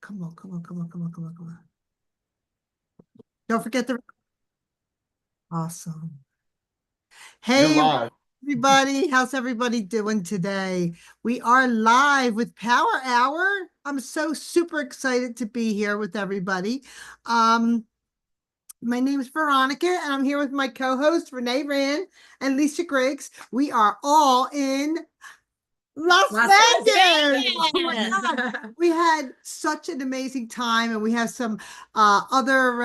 Come on, come on, come on, come on, come on, come on. Don't forget the awesome. You're Hey, live. everybody. How's everybody doing today? We are live with Power Hour. I'm so super excited to be here with everybody. Um, my name is Veronica, and I'm here with my co-host Renee Rand and Lisa Griggs. We are all in Las Vegas. Oh my God. We had such an amazing time, and we have some other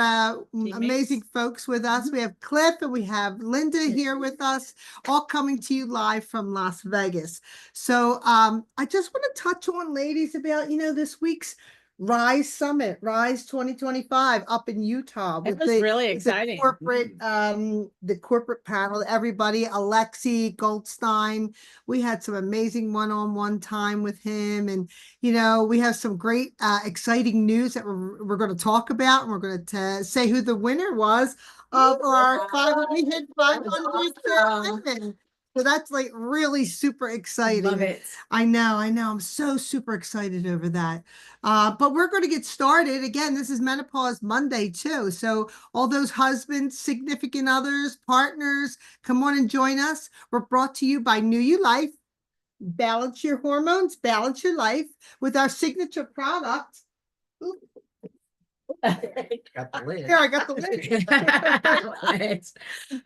amazing folks with us. We have Cliff and we have Linda here with us, all coming to you live from Las Vegas. So I just want to touch on, ladies, about, this week's Rise Summit, Rise 2025 up in Utah It with was really exciting. the corporate panel, everybody, Alexi Goldstein. We had some amazing one-on-one time with him, and we have some great exciting news that we're going to talk about, and we're going to say who the winner was of our 500. We hit 500 women. So that's like really super exciting. Love it. I know. I'm so super excited over that. But we're going to get started. Again, this is Menopause Monday too. So all those husbands, significant others, partners, come on and join us. We're brought to you by New You Life. Balance your hormones, balance your life with our signature product. Got the lid. Here, I got the lid.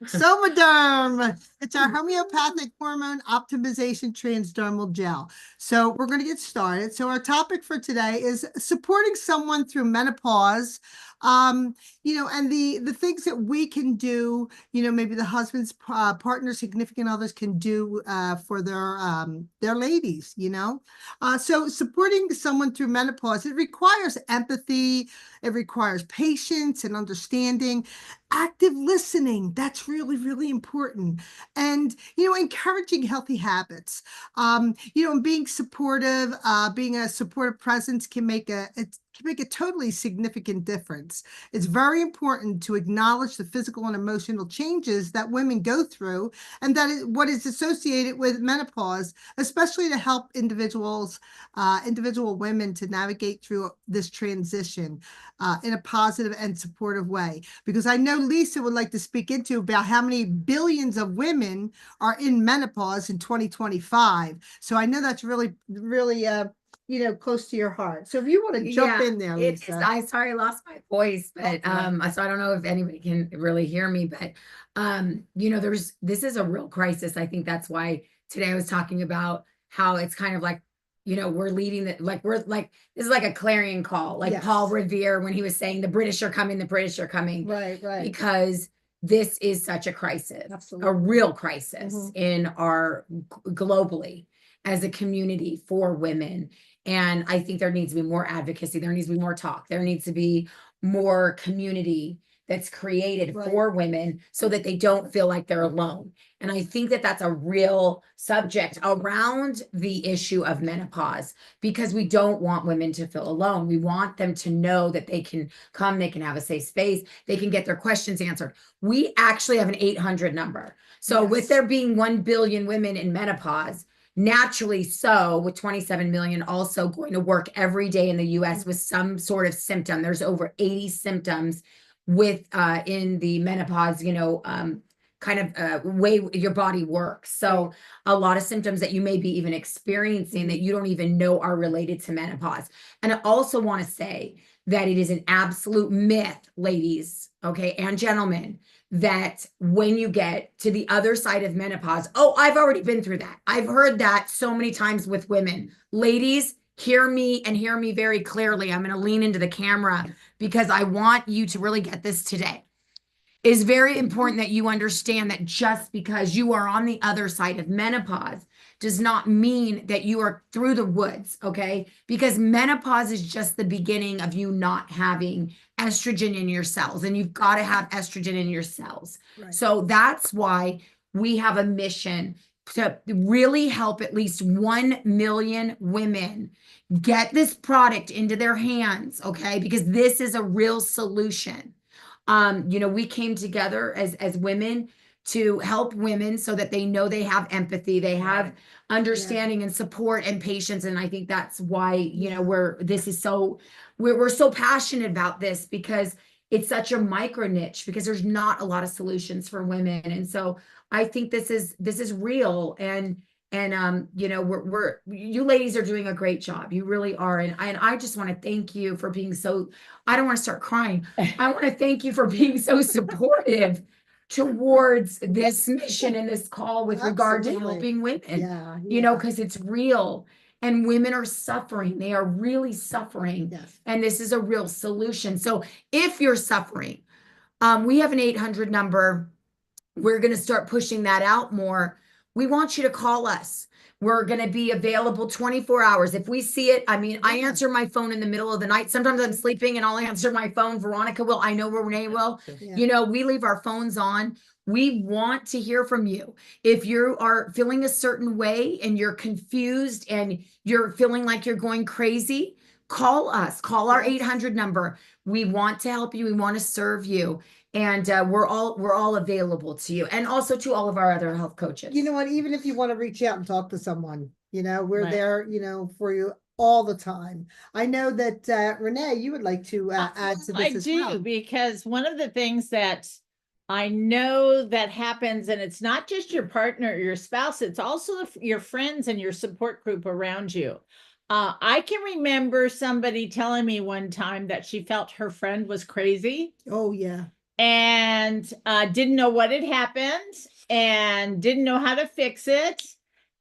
Somaderm. It's our homeopathic hormone optimization transdermal gel. So we're going to get started. So our topic for today is supporting someone through menopause. And the things that we can do, maybe the husband's partner, significant others can do for their ladies, So supporting someone through menopause, it requires empathy, it requires patience and understanding, active listening. That's really, really important. And, encouraging healthy habits. And being supportive, being a supportive presence can make a totally significant difference. It's very important to acknowledge the physical and emotional changes that women go through, and that is what is associated with menopause, especially to help individual women to navigate through this transition in a positive and supportive way. Because I know Lisa would like to speak into about how many billions of women are in menopause in 2025. So I know that's really, really close to your heart. So if you want to jump in there, Lisa. I sorry, I lost my voice, but so I don't know if anybody can really hear me, but this is a real crisis. I think that's why today I was talking about how it's kind of like, we're leading this is like a clarion call, like Paul Revere when he was saying the British are coming, Right. Because this is such a crisis. Absolutely. A real crisis in our globally as a community for women. And I think there needs to be more advocacy. There needs to be more talk. There needs to be more community that's created for women so that they don't feel like they're alone. And I think that that's a real subject around the issue of menopause, because we don't want women to feel alone. We want them to know that they can come, they can have a safe space, they can get their questions answered. We actually have an 800 number. So with there being 1 billion women in menopause, naturally so, with 27 million also going to work every day in the US with some sort of symptom. There's over 80 symptoms with in the menopause, way your body works. So a lot of symptoms that you may be even experiencing that you don't even know are related to menopause. And I also want to say that it is an absolute myth, ladies, okay, and gentlemen, that when you get to the other side of menopause, oh, I've already been through that. I've heard that so many times with women. Ladies, hear me and hear me very clearly. I'm going to lean into the camera because I want you to really get this today. It's very important that you understand that just because you are on the other side of menopause does not mean that you are through the woods, okay? Because menopause is just the beginning of you not having estrogen in your cells, and you've got to have estrogen in your cells. Right. So that's why we have a mission to really help at least 1 million women get this product into their hands, okay? Because this is a real solution. We came together as women to help women so that they know they have empathy, they have Right. understanding and support and patience. And I think that's why, you know, Yeah. we're so passionate about this, because it's such a micro niche, because there's not a lot of solutions for women. And so I think this is real. And you know, you ladies are doing a great job. You really are. And I just want to thank you for being so, I don't want to start crying. I want to thank you for being so supportive towards this mission and this call with regard to Absolutely. helping women, Yeah. you know, because it's real and women are suffering. They are really suffering. Yes. And this is a real solution. So if you're suffering, we have an 800 number. We're going to start pushing that out more. We want you to call us. We're going to be available 24 hours. If we see it, I mean, I answer my phone in the middle of the night. Sometimes I'm sleeping and I'll answer my phone. Veronica will, I know Renee will. Yeah. You know, we leave our phones on. We want to hear from you. If you are feeling a certain way and you're confused and you're feeling like you're going crazy, call us. Call our Yes. 800 number. We want to help you. We want to serve you. And we're all available to you, and also to all of our other health coaches. You know what, even if you want to reach out and talk to someone, you know, we're Right. there, you know, for you all the time. I know that Renee, you would like to add to this as well. Because one of the things that I know that happens, and it's not just your partner or your spouse, it's also your friends and your support group around you. I can remember somebody telling me one time that she felt her friend was crazy Oh yeah. and didn't know what had happened and didn't know how to fix it.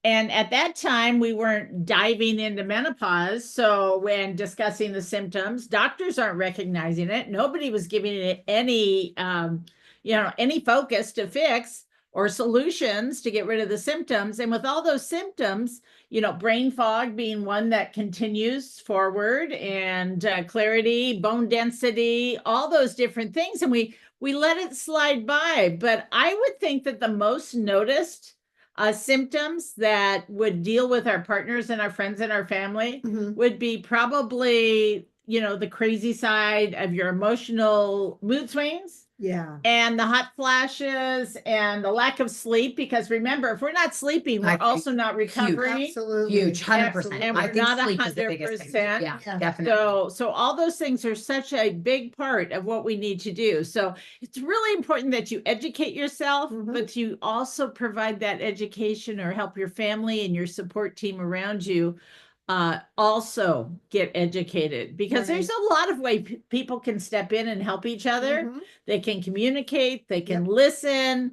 And at that time, we weren't diving into menopause. So when discussing the symptoms, doctors aren't recognizing it. Nobody was giving it any, any focus to fix or solutions to get rid of the symptoms. And with all those symptoms, you know, brain fog being one that continues forward, and clarity, bone density, all those different things. And we let it slide by. But I would think that the most noticed symptoms that would deal with our partners and our friends and our family Mhm. would be probably, you know, the crazy side of your emotional mood swings Yeah. and the hot flashes and the lack of sleep. Because remember, if we're not sleeping, I we're think also not recovering. Absolutely. Huge, 100%. Absolutely. And I we're think not sleep is the biggest thing. 100%. Yeah, Yeah. definitely. So all those things are such a big part of what we need to do. So it's really important that you educate yourself, Mhm. but you also provide that education or help your family and your support team around you also get educated, because there's a lot of way people can step in and help each other. Mhm. They can communicate, they can listen,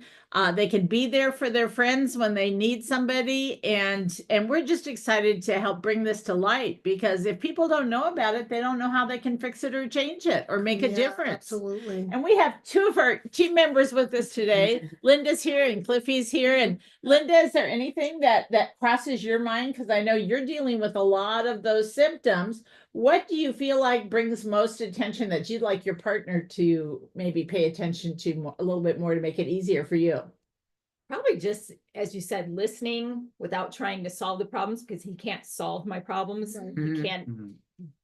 they can be there for their friends when they need somebody. And we're just excited to help bring this to light, because if people don't know about it, they don't know how they can fix it or change it or make a Yeah, difference. Absolutely. And we have two of our team members with us today. Linda's here and Cliffy's here. And Linda, is there anything that crosses your mind? Because I know you're dealing with a lot of those symptoms. What do you feel like brings most attention that you'd like your partner to maybe pay attention to a little bit more to make it easier for you? Probably just, as you said, listening without trying to solve the problems, because he can't solve my problems. Right. Mhm. He can't Mhm.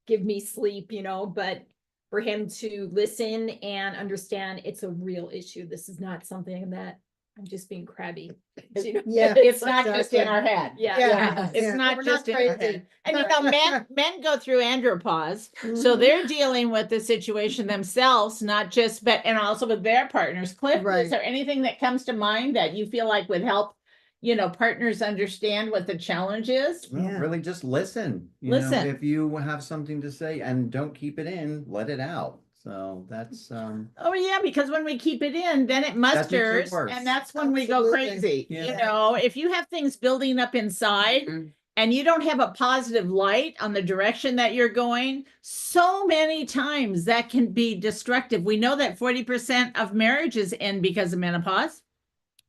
give me sleep, you know, but for him to listen and understand it's a real issue. This is not something that I'm just being crabby. You know? Yeah. It's not just in exactly. our head. Yeah. Yeah. It's Yeah. not We're just in our crazy. head. And you know, men go through andropause. So Mhm. they're dealing with the situation themselves, not just, but, and also with their partners. Cliff, Right. is there anything that comes to mind that you feel like would help, you know, partners understand what the challenge is? Well, Yeah. really just listen. You Listen. know, if you have something to say, and don't keep it in, let it out. So that's Oh yeah, because when we keep it in, then it makes it musters, worse. and that's when we go Absolutely. crazy. Yeah. You know, if you have things building up inside Mhm. and you don't have a positive light on the direction that you're going, so many times that can be destructive. We know that 40% of marriages end because of menopause.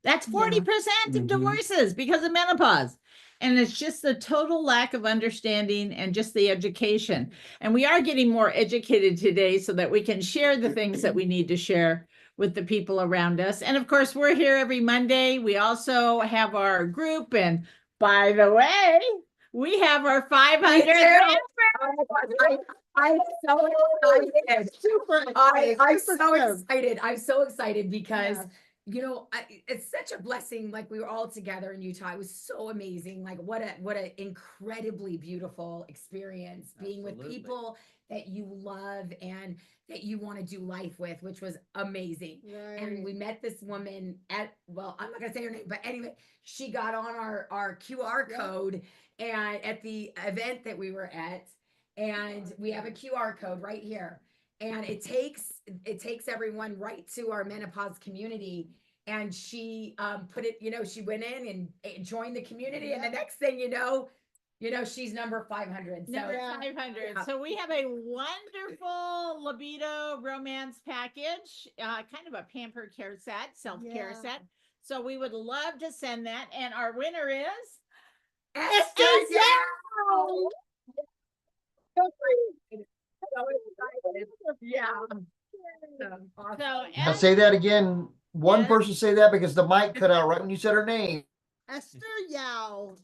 That's 40% of Mhm. divorces because of menopause. And it's just the total lack of understanding and just the education. And we are getting more educated today so that we can share the things that we need to share with the people around us. And of course, we're here every Monday. We also have our group. And by the way, we have our 500th. I'm so excited. Super I'm excited. so Super stoked. excited. I'm so excited because Yeah. It's such a blessing. Like we were all together in Utah. It was so amazing. Like what a incredibly beautiful experience being with Absolutely. people that you love and that you want to do life with, which was amazing. And we met this woman well, I'm not gonna say her name, but anyway, she got on our QR code and at the event that we were at, and we have a QR code right here. And it takes everyone right to our menopause community. And she put it, she went in and joined the community. And the next thing she's number 500. Number 500. Yeah. So we have a wonderful libido romance package, kind of a pamper care set, self-care set. So we would love to send that. And our winner is Esther Yao! Yeah. So Now say that again. One Yes. person say that because the mic cut out right when you said her name. Esther Yao.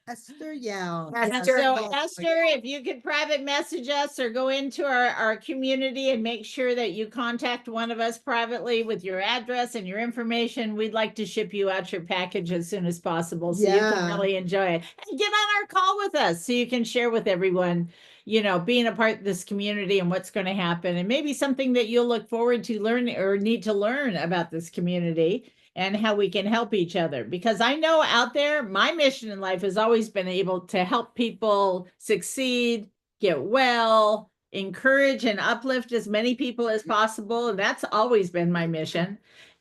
Esther Yao. Esther. So Esther, if you could private message us or go into our community and make sure that you contact one of us privately with your address and your information, we'd like to ship you out your package as soon as possible so you can Yeah. really enjoy it. And get on our call with us so you can share with everyone, being a part of this community and what's going to happen, and maybe something that you'll look forward to learn or need to learn about this community and how we can help each other. Because I know out there, my mission in life has always been able to help people succeed, get well, encourage and uplift as many people as possible. And that's always been my mission.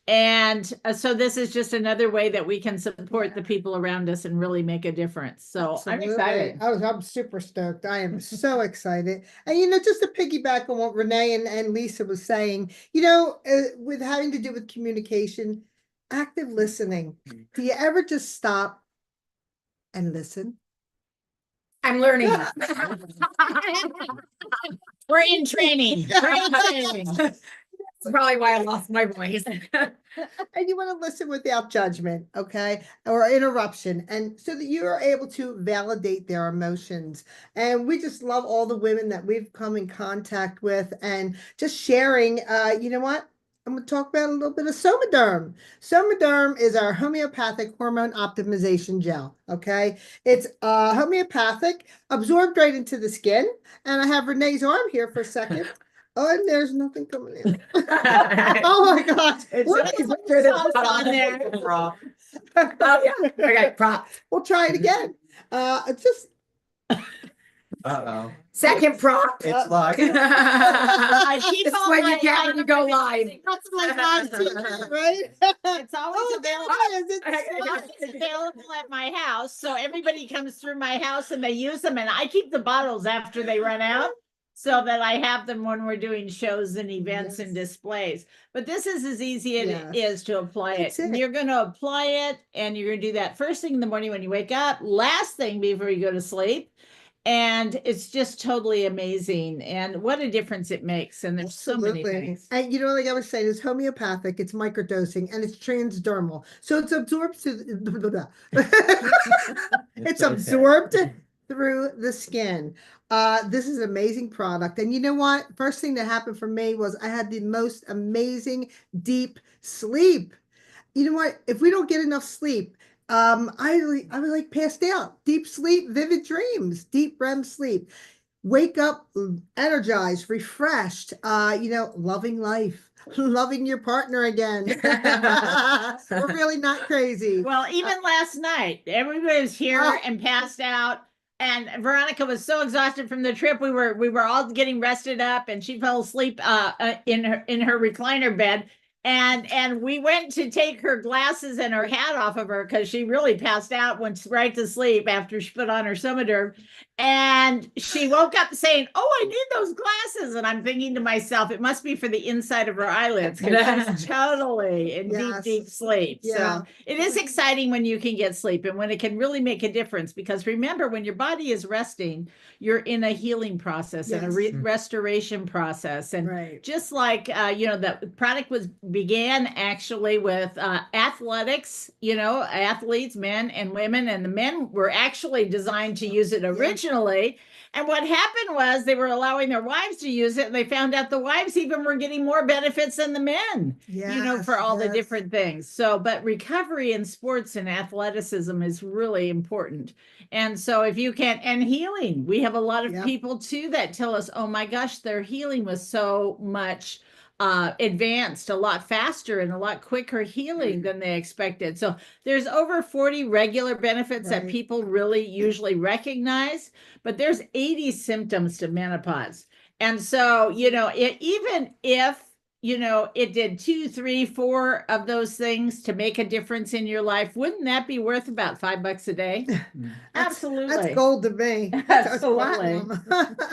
And so this is just another way that we can support the people around us and really make a difference. So I'm Absolutely. excited. I'm super stoked. I am so excited. And just to piggyback on what Renee and Lisa was saying, with having to do with communication, active listening. Do you ever just stop and listen? I'm learning. We're in training. We're in training. That's probably why I lost my voice. And you want to listen without judgment, okay, or interruption, and so that you are able to validate their emotions. And we just love all the women that we've come in contact with, and just sharing. You know what? I'm going to talk about a little bit of Somaderm. Somaderm is our homeopathic hormone optimization gel. Okay, it's homeopathic, absorbed right into the skin. And I have Renee's arm here for a second. Oh, and there's nothing coming in. Oh my gosh. What is Sauce on there. Oh, yeah. Okay, prop. We'll try it again. Just Uh-oh. Second prop. It's like, I keep This is all what my you get when you go live. that's my last t-shirt, right? It's always Oh, available. there it is. It's It's available at my house, so everybody comes through my house and they use them, and I keep the bottles after they run out so that I have them when we're doing shows and events and displays. But this is as easy as it is to apply That's it. it. You're going to apply it, and you're going to do that first thing in the morning when you wake up, last thing before you go to sleep. And it's just totally amazing. And what a difference it makes. And there's so many things. And like I was saying, it's homeopathic, it's microdosing, and it's transdermal. So it's absorbed to it's okay. absorbed through the skin. This is an amazing product. And you know what? First thing that happened for me was I had the most amazing deep sleep. You know what? If we don't get enough sleep, I was like passed out. Deep sleep, vivid dreams, deep REM sleep. Wake up energized, refreshed, loving life, loving your partner again. We're really not crazy. Well, even last night, everybody was here and passed out. And Veronica was so exhausted from the trip. We were all getting rested up, and she fell asleep in her recliner bed. And we went to take her glasses and her hat off of her because she really passed out, went right to sleep after she put on her Somaderm. And she woke up saying, "Oh, I need those glasses." And I'm thinking to myself, it must be for the inside of her eyelids because she's totally in deep sleep. Yeah. So it is exciting when you can get sleep and when it can really make a difference. Because remember, when your body is resting, you're in a healing process and a restoration process. And Right. just like, the product was began actually with athletics, athletes, men and women, and the men were actually designed to use it originally. And what happened was they were allowing their wives to use it, and they found out the wives even were getting more benefits than the men, for all the different things. So, but recovery in sports and athleticism is really important. And so if you can, and healing, we have a lot of people too that tell us, oh my gosh, their healing was so much advanced, a lot faster and a lot quicker healing than they expected. So there's over 40 regular benefits that people really usually recognize, but there's 80 symptoms to menopause. And so, even if it did 2, 3, 4 of those things to make a difference in your life, wouldn't that be worth about $5 a day? Absolutely. That's gold to me. Absolutely.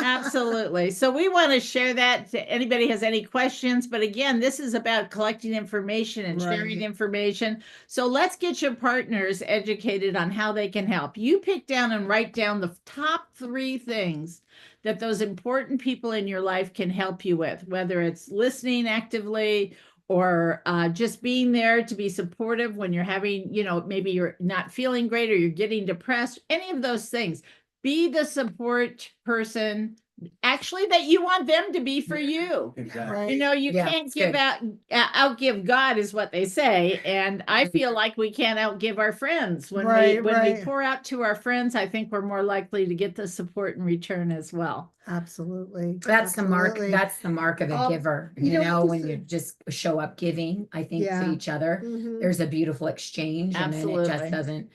Absolutely. So we want to share that to anybody has any questions. But again, this is about collecting information and sharing information. So let's get your partners educated on how they can help. You pick down and write down the top 3 things that those important people in your life can help you with, whether it's listening actively or just being there to be supportive when you're having, maybe you're not feeling great or you're getting depressed, any of those things. Be the support person actually that you want them to be for you. Exactly. You can't give outgive God is what they say. And I feel like we can't outgive our friends. When we pour out to our friends, I think we're more likely to get the support in return as well. Absolutely. That's the mark. That's the mark of a giver. When you just show up giving, I think, to each other, there's a beautiful exchange. Absolutely. And then it just doesn't,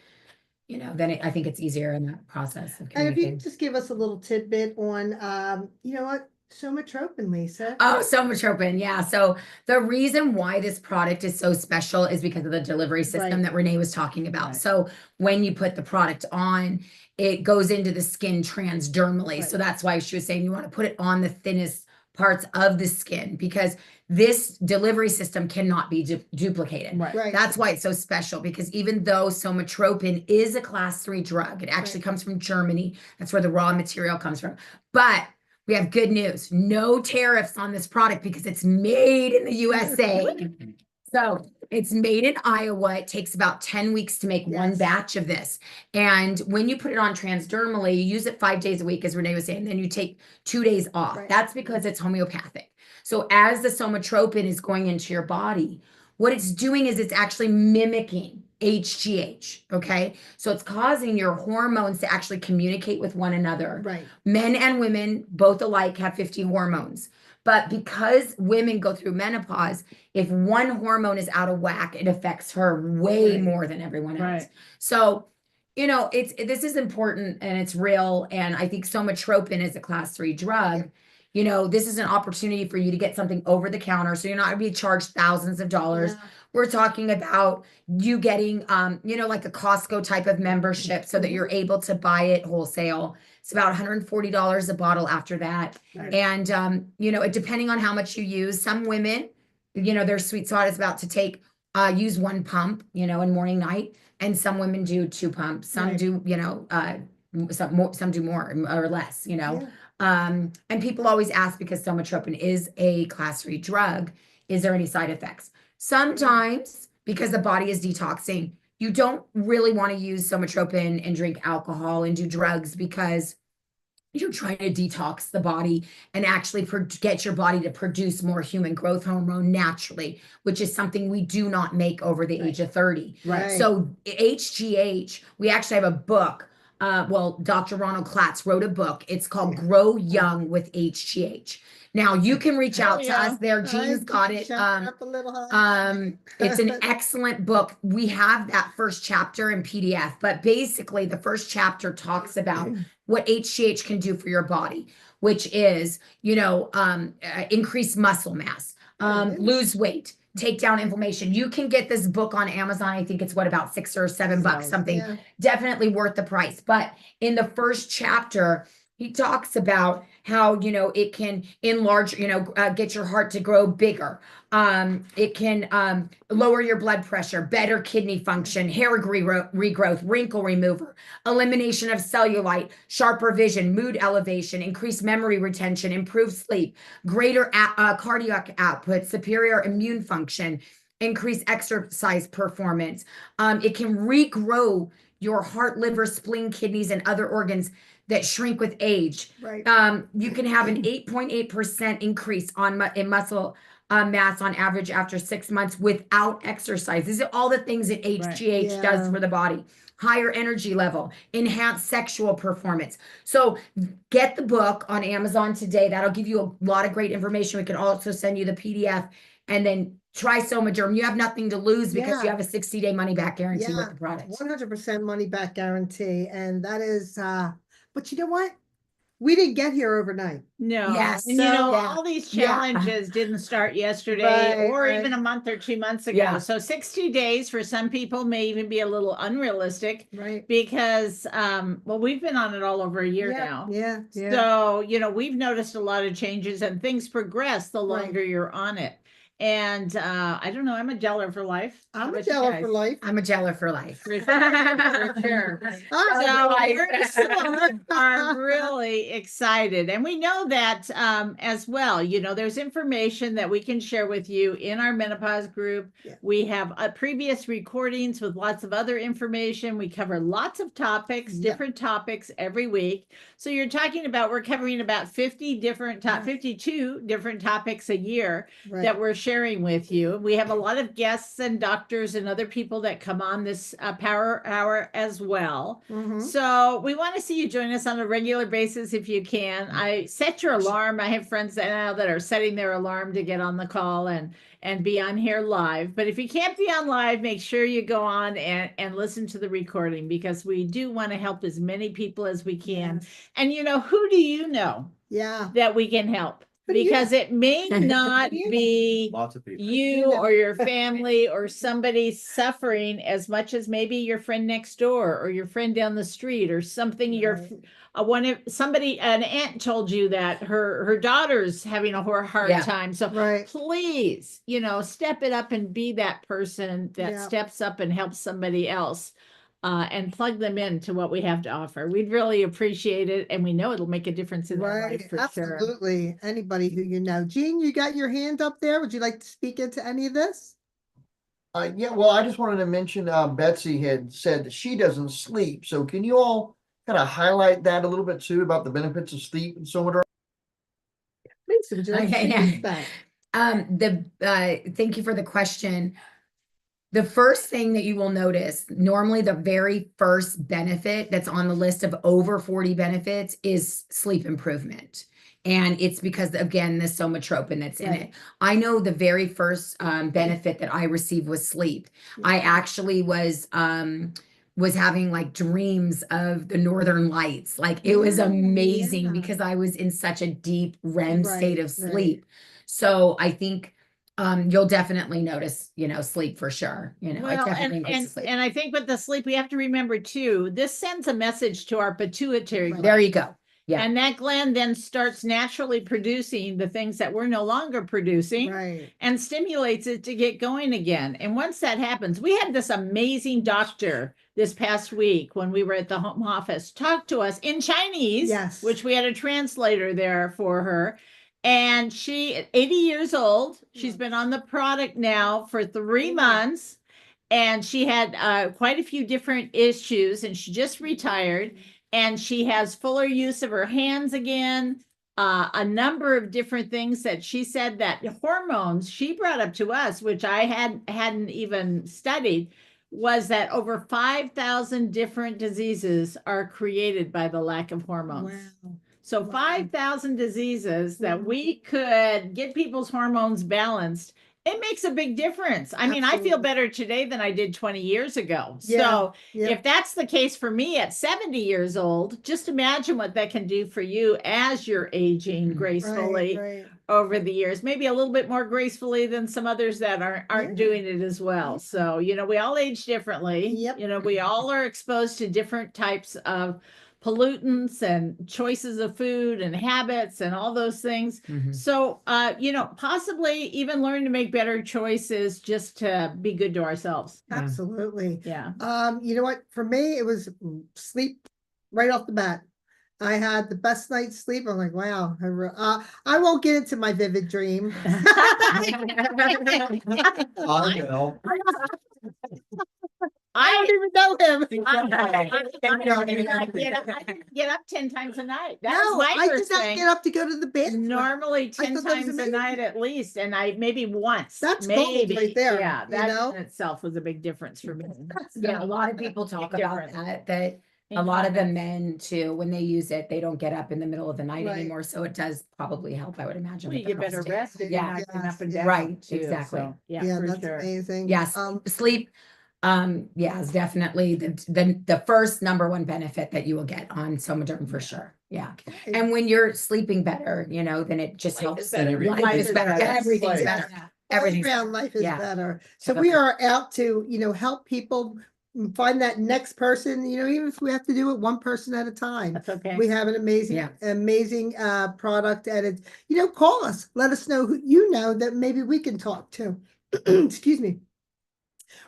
I think it's easier in that process of And if you communicating. just give us a little tidbit on, somatropin, Lisa. Oh, somatropin. Yeah. So the reason why this product is so special is because of the delivery system that Renee was talking about. So when you put the product on, it goes into the skin transdermally. So that's why she was saying you want to put it on the thinnest parts of the skin, because this delivery system cannot be duplicated. Right. That's why it's so special, because even though somatropin is a class 3 drug, it actually comes from Germany. That's where the raw material comes from. But we have good news. No tariffs on this product because it's made in the USA. So it's made in Iowa. It takes about 10 weeks to make one batch of this. And when you put it on transdermally, you use it 5 days a week, as Renee was saying, then you take 2 days off. That's because it's homeopathic. So as the somatropin is going into your body, what it's doing is it's actually mimicking HGH, okay? So it's causing your hormones to actually communicate with one another. Right. Men and women, both alike, have 50 hormones. But because women go through menopause, if one hormone is out of whack, it affects her way more than everyone else. So, this is important and it's real. And I think somatropin is a class 3 drug. This is an opportunity for you to get something over the counter. So you're not going to be charged thousands of dollars. We're talking about you getting, like a Costco type of membership so that you're able to buy it wholesale. It's about $140 a bottle after that. And, depending on how much you use, some women, their sweet spot is about to use 1 pump, in morning, night. And some women do 2 pumps. Some do, some do more or less, and people always ask, because somatropin is a class 3 drug, is there any side effects? Sometimes, because the body is detoxing, you don't really want to use somatropin and drink alcohol and do drugs, because you're trying to detox the body and actually get your body to produce more human growth hormone naturally, which is something we do not make over the age of 30. So HGH, we actually have a book. Dr. Ronald Klatz wrote a book. It's called Grow Young with HGH. Now you can reach out to us there. Jean's got it. It's an excellent book. We have that first chapter in PDF, but basically the first chapter talks about what HGH can do for your body, which is, increase muscle mass, lose weight, take down inflammation. You can get this book on Amazon. I think it's about $6 or $7, something. Definitely worth the price. But in the first chapter, he talks about how, it can enlarge, get your heart to grow bigger. It can lower your blood pressure, better kidney function, hair regrowth, wrinkle remover, elimination of cellulite, sharper vision, mood elevation, increased memory retention, improved sleep, greater cardiac output, superior immune function, increased exercise performance. It can regrow your heart, liver, spleen, kidneys, and other organs that shrink with age. Right. You can have an 8.8% increase in muscle mass on average after 6 months without exercise. These are all the things that HGH does Yeah. for the body. Higher energy level, enhanced sexual performance. So get the book on Amazon today. That'll give you a lot of great information. We can also send you the PDF, and then try Somaderm. You have nothing to lose because you Yeah. have a 60-day money back guarantee with Yeah, the product. 100% money back guarantee. And that is, but you know what? We didn't get here overnight. No, Yes. and you know, So- all these Yeah. challenges didn't start yesterday Right, or right. even a month or 2 months ago. Yeah. So 60 days for some people may even be a little unrealistic Right. because, well, we've been on it all over a year Yeah, now. yeah, yeah. So, we've noticed a lot of changes and things progress the Right. longer you're on it. And I don't know, I'm a geller for life. How I'm a about you Jella guys? for life. I'm a geller for life. For sure. Ah, So Right. we're so are really excited. And we know that as well, there's information that we can share with you in our menopause group. Yeah. We have previous recordings with lots of other information. We cover lots of topics, Yeah. different topics every week. So you're talking about, we're covering about 52 different topics a year right. that we're sharing with you. We have a lot of guests and doctors and other people that come on this Power Hour as well. Mhm. So we want to see you join us on a regular basis if you can. I set your alarm. I have friends now that are setting their alarm to get on the call and be on here live. But if you can't be on live, make sure you go on and listen to the recording, because we do want to help as many people as we can. Yes. And who do you know Yeah. that we can help? Who do you Because it may not Who do you know? be Lots of people. you or your family or somebody suffering as much as maybe your friend next door or your friend down the street or something. Right. An aunt told you that her daughter's having a hard Yeah. time. So Right. please, step it up and be that person that Yeah. steps up and helps somebody else. And plug them into what we have to offer. We'd really appreciate it, and we know it'll make a difference in their Right. life for sure. Absolutely. Anybody who you know. Jean, you got your hand up there. Would you like to speak into any of this? Yeah, well, I just wanted to mention, Betsy had said that she doesn't sleep. So can you all kind of highlight that a little bit too about the benefits of sleep and so on? Lisa, would you like Okay, to yeah. speak to that? Thank you for the question. The first thing that you will notice, normally the very first benefit that's on the list of over 40 benefits is sleep improvement. And it's because, again, the somatropin that's in it. I know the very first benefit that I received was sleep. I actually was having like dreams of the Northern Lights. Like it was amazing Yeah. because I was in such a deep REM state Right, of right. sleep. So I think you'll definitely notice, sleep for sure. It Well, definitely and increases sleep. I think with the sleep, we have to remember too, this sends a message to our pituitary Right. gland. There you go. Yeah. And that gland then starts naturally producing the things that we're no longer producing Right. and stimulates it to get going again. And once that happens, we had this amazing doctor this past week when we were at the home office talk to us in Chinese, Yes. which we had a translator there for her. And she, 80 years old, she's been on the product now for 3 months, and she had quite a few different issues, and she just retired, and she has fuller use of her hands again, a number of different things that she said that hormones she brought up to us, which I hadn't even studied, was that over 5,000 different diseases are created by the lack of hormones. Wow. So Wow. 5,000 diseases that we could get people's hormones balanced. It makes a big difference. I mean, I feel Absolutely. better today than I did 20 years ago. Yeah, So yeah. if that's the case for me at 70 years old, just imagine what that can do for you as you're aging gracefully Right. over the years, maybe a little bit more gracefully than some others that aren't Yeah. doing it as well. So, we all age differently. Yep. We all are exposed to different types of pollutants and choices of food and habits and all those things. Mhm. So, possibly even learn to make better choices just to be good to ourselves. Yeah. Absolutely. Yeah. You know what? For me, it was sleep right off the bat. I had the best night's sleep. I'm like, wow. I won't get into my vivid dream. I will. I don't even know him. Get up 10 times a night. That No, was my I did first not thing. get up to go to the bathroom. Normally 10 thought that was times a night amazing. at least, and I maybe once. That's gold right there, Yeah, you that know? in itself was a big difference for me. Yeah, a lot of people talk Big about difference. that a lot of the men too, when they use it, they don't get up in the middle of the night Right. anymore. So it does probably help, I would imagine. Well, with you the get better prostate. rest if you're Yeah. not getting up and Yes, down. right, too, exactly. so, Yeah, yeah, for that's sure. amazing. Yes, sleep, yeah, is definitely the first number one benefit that you will get on Somaderm for sure. Yeah. Okay. And when you're sleeping better, then it just Life helps. is better. Life Life is is better. better. Everything's Life. better. All Everything's around life is Yeah. better. So Okay. we are out to, help people find that next person, even if we have to do it one person at a time. That's okay. We have an amazing, Yeah. amazing product, and it's, call us, let us know who you know that maybe we can talk to. Excuse me.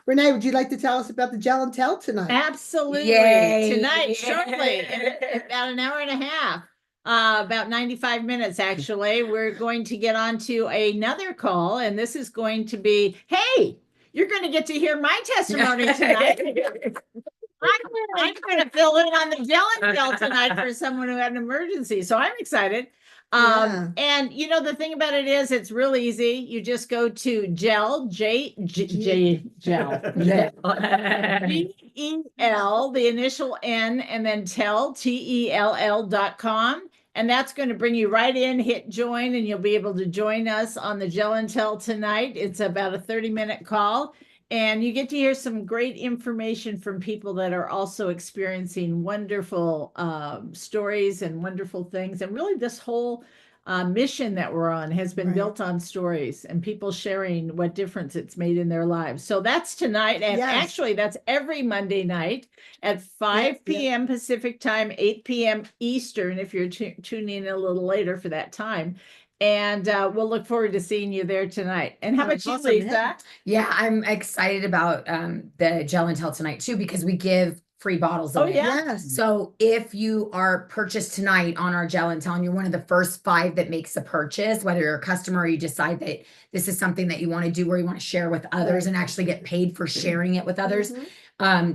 Renee, would you like to tell us about the gel and tell tonight? Absolutely. Yay. Tonight, shortly, in about an hour and a half, about 95 minutes, actually, we're going to get on to another call, and this is going to be, hey, you're going to get to hear my testimony tonight. I'm going to fill in on the gel and tell tonight for someone who had an emergency. So I'm excited. Yeah. And the thing about it is it's real easy. You just go to gel, gel, GEL, the initial N, and then TELL.com. And that's going to bring you right in, hit join, and you'll be able to join us on the Gel and Tell tonight. It's about a 30-minute call. And you get to hear some great information from people that are also experiencing wonderful stories and wonderful things. And really this whole mission that we're on has been Right. built on stories and people sharing what difference it's made in their lives. So that's tonight. And Yes. actually that's every Monday night at 5 p.m. Pacific time, 8 p.m. Eastern, if you're tuning in a little later for that time. And we'll look forward to seeing you there tonight. And how about you, Awesome. Lisa? Yeah, I'm excited about the gel and tell tonight too, because we give free bottles Oh, away. yeah. Yes. So if you are purchased tonight on our gel and tell, and you're one of the first 5 that makes a purchase, whether you're a customer or you decide that this is something that you want to do where you want to share with others and actually get paid for sharing it with others,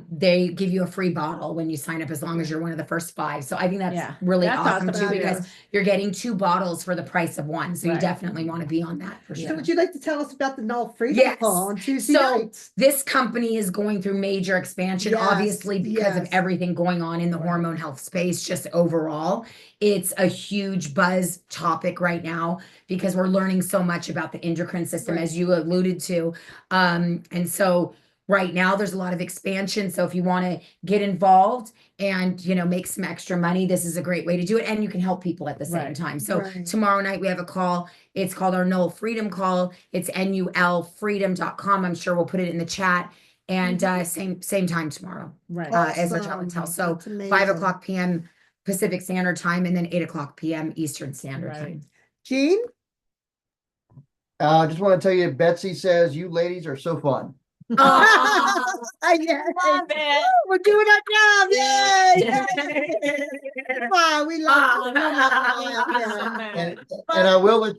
they give you a free bottle when you sign up, as long as you're one of the first 5. So I think that's Yeah, really that's awesome awesome too, too. because you're getting 2 bottles for the price of 1. So you Right. definitely want to be on that for So sure. would you like to tell us about the Null Freedom Yes. Call on Tuesday So nights? this company is going through major expansion, Yes, obviously, because of yes. everything going on in the hormone health space, just overall. It's a huge buzz topic right now because we're learning so much about the endocrine system, Right. as you alluded to. And so right now there's a lot of expansion. So if you want to get involved and, make some extra money, this is a great way to do it. And you can help people at the same Right. time. So Right. tomorrow night we have a call. It's called our Null Freedom Call. It's nulfreedom.com. I'm sure we'll put it in the chat. And same time tomorrow Right. as our gel and tell. So That's amazing. 5:00 p.m. Pacific Standard Time, and then 8:00 p.m. Eastern Standard Right. Time. Gene? Just want to tell you, Betsy says you ladies are so fun. Oh, Yeah. Love it. We're doing our job. Yay! Wow, we love it. And I will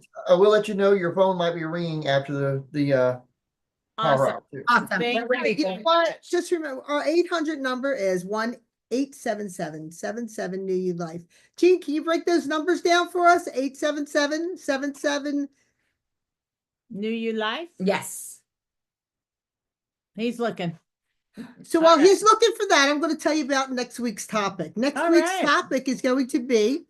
let you know your phone might be ringing after the power Awesome. out too. Awesome. Thank We're You know grateful. what? Just remember, our 800 number is 1-877-77 New You Life. Gene, can you break those numbers down for us? 877-77. Knew you life? Yes. He's looking. So All while right. he's looking for that, I'm going to tell you about next week's topic. Next All week's right. topic is going to be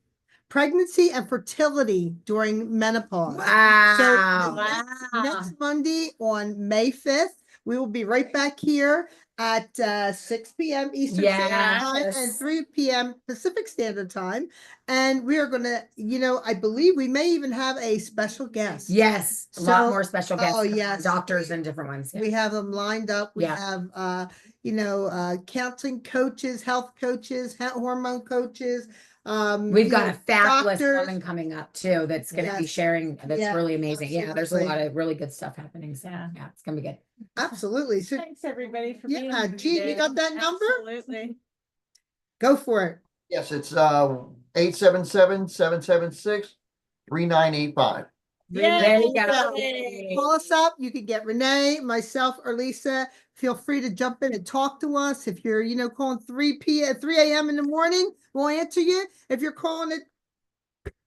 pregnancy and fertility during menopause. Wow. So Wow. next Monday on May 5th, We will be right back here at 6 p.m. Eastern Standard Time and Yes. 3 p.m. Pacific Standard Time. And we are gonna, I believe we may even have a special guest. Yes, a lot So- more special guests, oh, coming on, yes. doctors and different ones. We have them lined up. We Yeah. have, counseling coaches, health coaches, hormone coaches. We've got a fabulous doctors. woman coming up too that's going to be Yes. sharing. That's Yeah, really amazing. Yeah, there's a absolutely. lot of really good stuff happening. So Yeah. yeah, it's going to be good. Absolutely. So Thanks, everybody, for Yeah, being here. Jean, you today. got that number? Absolutely. go for it. Yes, it's 877-776-3985. There you go. Yay. Call us up. You could get Renee, myself, or Lisa. Feel free to jump in and talk to us. If you're, calling 3 a.m. in the morning, we'll answer you. If you're calling it,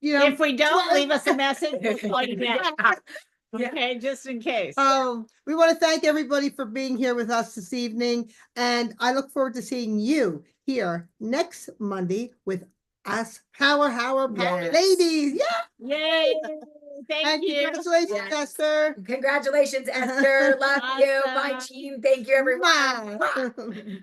If we don't, 12 leave us a message. We'll call you back. Yeah. Okay, just in case. We want to thank everybody for being here with us this evening. And I look forward to seeing you here next Monday with us Power Yes. ladies. Yeah. Yay. Thank And you. congratulations, Yes. Esther. Congratulations, Esther. Love you. Bye, Awesome. Jean. Thank you, everyone. Mwah.